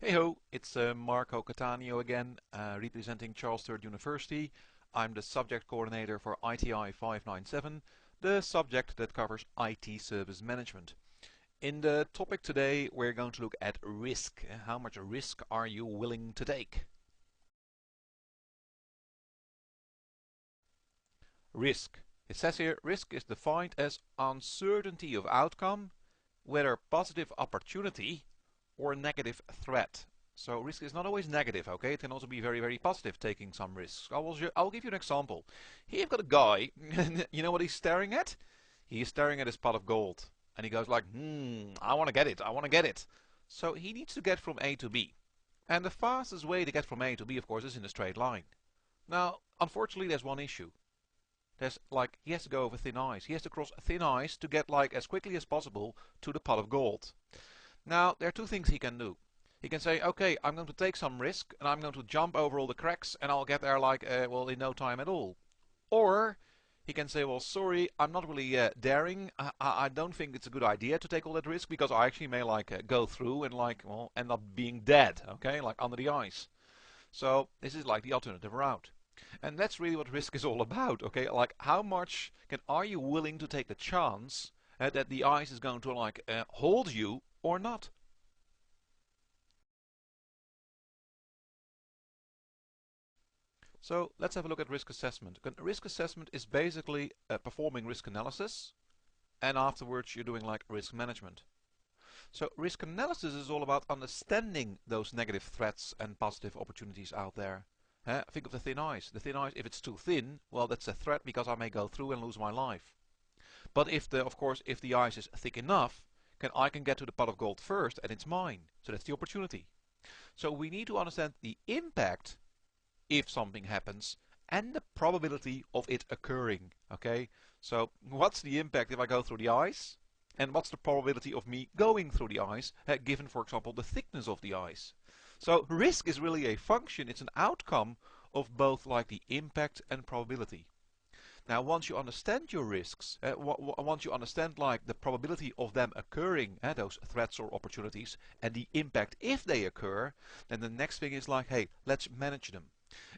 Hey ho, it's Marco Cattaneo again, representing Charles III University. I'm the subject coordinator for ITI 597, the subject that covers IT service management. In the topic today, we're going to look at risk. How much risk are you willing to take? Risk. It says here, risk is defined as uncertainty of outcome, whether positive opportunity or negative threat. So risk is not always negative, okay? It can also be very, very positive, taking some risks. I'll give you an example. Here you've got a guy, you know what he's staring at? He's staring at his pot of gold. And he goes like, I want to get it, I want to get it. So he needs to get from A to B. And the fastest way to get from A to B, of course, is in a straight line. Now, unfortunately, there's one issue. There's like, he has to go over thin ice. He has to cross thin ice to get like as quickly as possible to the pot of gold. Now, there are two things he can do. He can say, okay, I'm going to take some risk and I'm going to jump over all the cracks and I'll get there like, well, in no time at all. Or he can say, well, sorry, I'm not really daring. I don't think it's a good idea to take all that risk because I actually may like go through and like, well, end up being dead, okay, like under the ice. So this is like the alternative route. And that's really what risk is all about, okay? Like how much are you willing to take the chance that the ice is going to like hold you or not? So let's have a look at risk assessment. Risk assessment is basically performing risk analysis, and afterwards you're doing like risk management. So risk analysis is all about understanding those negative threats and positive opportunities out there. Think of the thin ice. The thin ice, if it's too thin, well, that's a threat because I may go through and lose my life. But of course, if the ice is thick enough, I can get to the pot of gold first, and it's mine. So that's the opportunity. So we need to understand the impact if something happens and the probability of it occurring. Okay, so what's the impact if I go through the ice? And what's the probability of me going through the ice, given, for example, the thickness of the ice? So risk is really a function, it's an outcome of both like the impact and probability. Now, once you understand your risks, once you understand like the probability of them occurring, those threats or opportunities, and the impact if they occur, then the next thing is like, hey, let's manage them.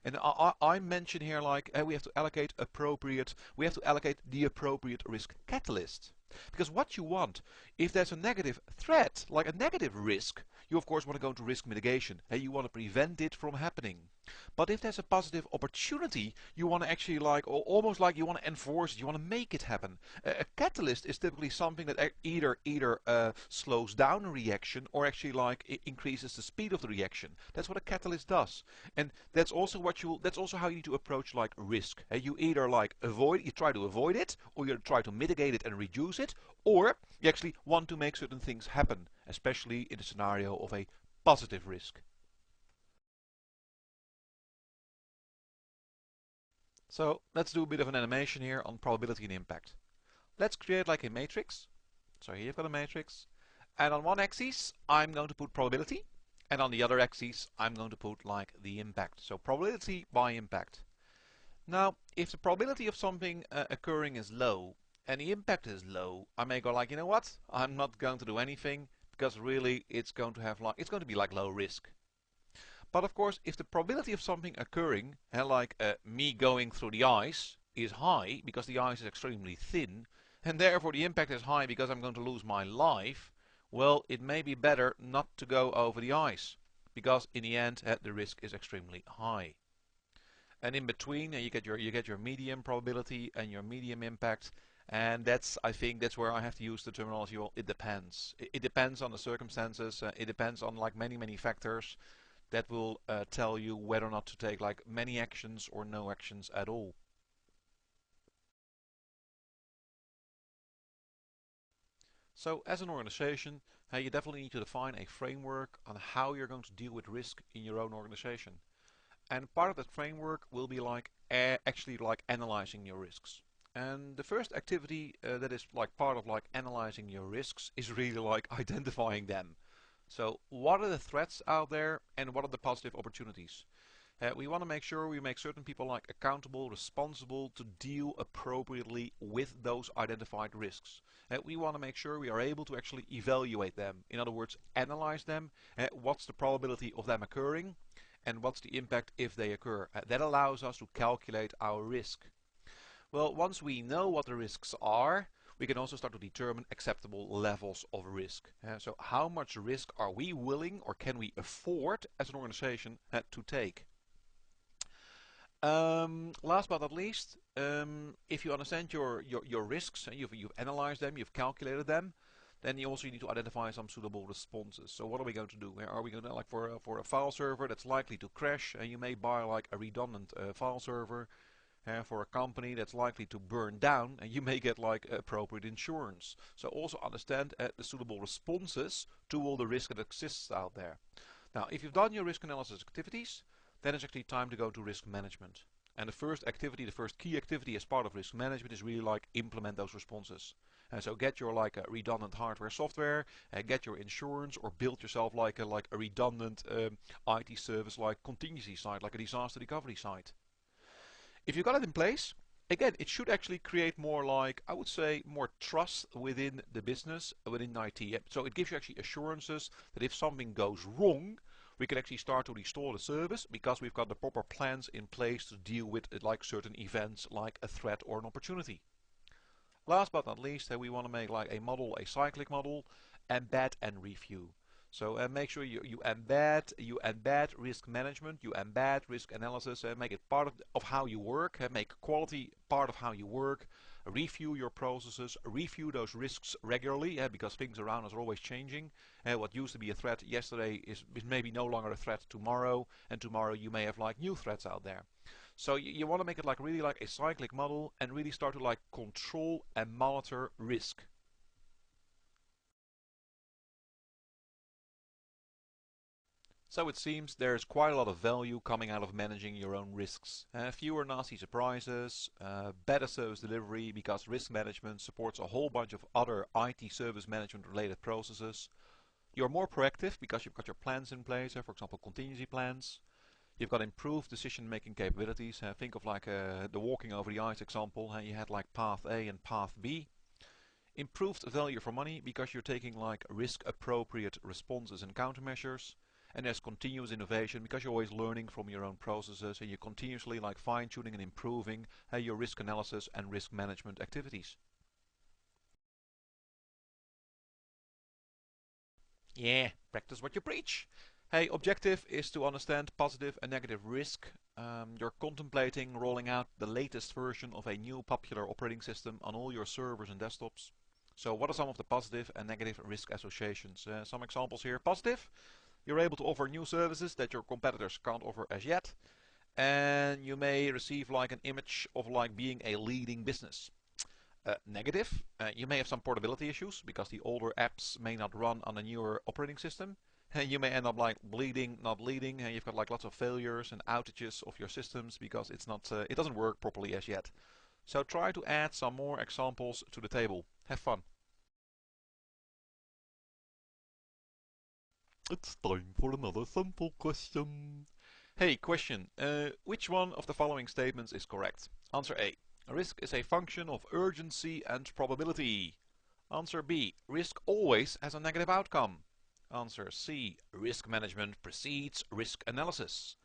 And I mention here like we have to allocate the appropriate risk catalyst. Because what you want, if there's a negative threat, like a negative risk, you of course want to go into risk mitigation. You want to prevent it from happening. But if there's a positive opportunity, you want to actually like, or almost like you want to enforce it, you want to make it happen. A catalyst is typically something that either slows down a reaction or actually like it increases the speed of the reaction. That's what a catalyst does. And that's also how you need to approach like risk. You either like you try to avoid it, or you try to mitigate it and reduce it, or you actually want to make certain things happen, especially in the scenario of a positive risk. So let's do a bit of an animation here on probability and impact. Let's create like a matrix. So here you've got a matrix. And on one axis, I'm going to put probability. And on the other axis, I'm going to put like the impact. So probability by impact. Now, if the probability of something occurring is low and the impact is low, I may go like, you know what? I'm not going to do anything because really it's going to be like low risk. But of course, if the probability of something occurring, like me going through the ice, is high because the ice is extremely thin, and therefore the impact is high because I'm going to lose my life, well, it may be better not to go over the ice because in the end the risk is extremely high. And in between, you get your medium probability and your medium impact. And I think that's where I have to use the terminology. Well, it depends. It depends on the circumstances. It depends on like many factors that will tell you whether or not to take like many actions or no actions at all. So as an organization, you definitely need to define a framework on how you're going to deal with risk in your own organization. And part of that framework will be like actually like analyzing your risks. And the first activity that is like part of like analyzing your risks is really like identifying them. So what are the threats out there and what are the positive opportunities? We want to make sure we make certain people like accountable, responsible to deal appropriately with those identified risks. We want to make sure we are able to actually evaluate them. In other words, analyze them. What's the probability of them occurring? And what's the impact if they occur? That allows us to calculate our risk. Well, once we know what the risks are, we can also start to determine acceptable levels of risk. So how much risk are we willing or can we afford as an organization to take? Last but not least, if you understand your risks, and you've analyzed them, you've calculated them, then you also need to identify some suitable responses. So what are we going to do? Are we going to, like for a file server that's likely to crash, and you may buy like a redundant file server. For a company that's likely to burn down, and you may get like appropriate insurance. So also understand the suitable responses to all the risk that exists out there. Now, if you've done your risk analysis activities, then it's actually time to go to risk management. And the first activity, the first key activity as part of risk management is really like implement those responses. And so get your like a redundant hardware software, get your insurance, or build yourself like a redundant IT service like contingency site, like a disaster recovery site. If you got it in place, again, it should actually create more like, I would say, more trust within the business, within IT. So it gives you actually assurances that if something goes wrong, we can actually start to restore the service because we've got the proper plans in place to deal with like certain events like a threat or an opportunity. Last but not least, we want to make like a model, a cyclic model, embed and review. So make sure you embed risk management, you embed risk analysis, make it part of how you work, make quality part of how you work, review your processes, review those risks regularly because things around us are always changing. What used to be a threat yesterday is maybe no longer a threat tomorrow, and tomorrow you may have like new threats out there. So you want to make it like really like a cyclic model and really start to like control and monitor risk. So it seems there's quite a lot of value coming out of managing your own risks. Fewer nasty surprises, better service delivery because risk management supports a whole bunch of other IT service management related processes. You're more proactive because you've got your plans in place, for example contingency plans. You've got improved decision making capabilities. Think of like the walking over the ice example. You had like path A and path B. Improved value for money because you're taking like risk appropriate responses and countermeasures. And there's continuous innovation because you're always learning from your own processes and you're continuously like fine tuning and improving your risk analysis and risk management activities. Yeah, practice what you preach. Hey, objective is to understand positive and negative risk. You're contemplating rolling out the latest version of a new popular operating system on all your servers and desktops. So what are some of the positive and negative risk associations? Some examples here. Positive, you're able to offer new services that your competitors can't offer as yet. And you may receive like an image of like being a leading business. Negative, you may have some portability issues because the older apps may not run on a newer operating system. And you may end up like bleeding, not leading, and you've got like lots of failures and outages of your systems because it doesn't work properly as yet. So try to add some more examples to the table. Have fun. It's time for another simple question. Hey, question. Which one of the following statements is correct? Answer A. Risk is a function of urgency and probability. Answer B. Risk always has a negative outcome. Answer C. Risk management precedes risk analysis.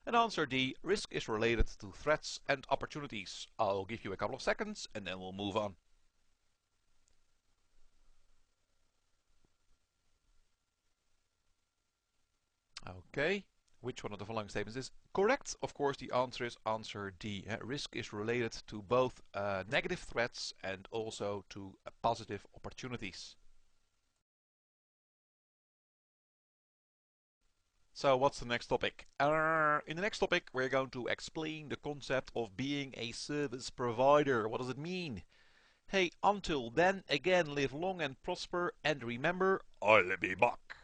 And answer D. Risk is related to threats and opportunities. I'll give you a couple of seconds and then we'll move on. Okay. Which one of the following statements is correct? Of course, the answer is answer D. Risk is related to both negative threats and also to positive opportunities. So what's the next topic? In the next topic, we're going to explain the concept of being a service provider. What does it mean? Hey, until then, again, live long and prosper, and remember, I'll be back.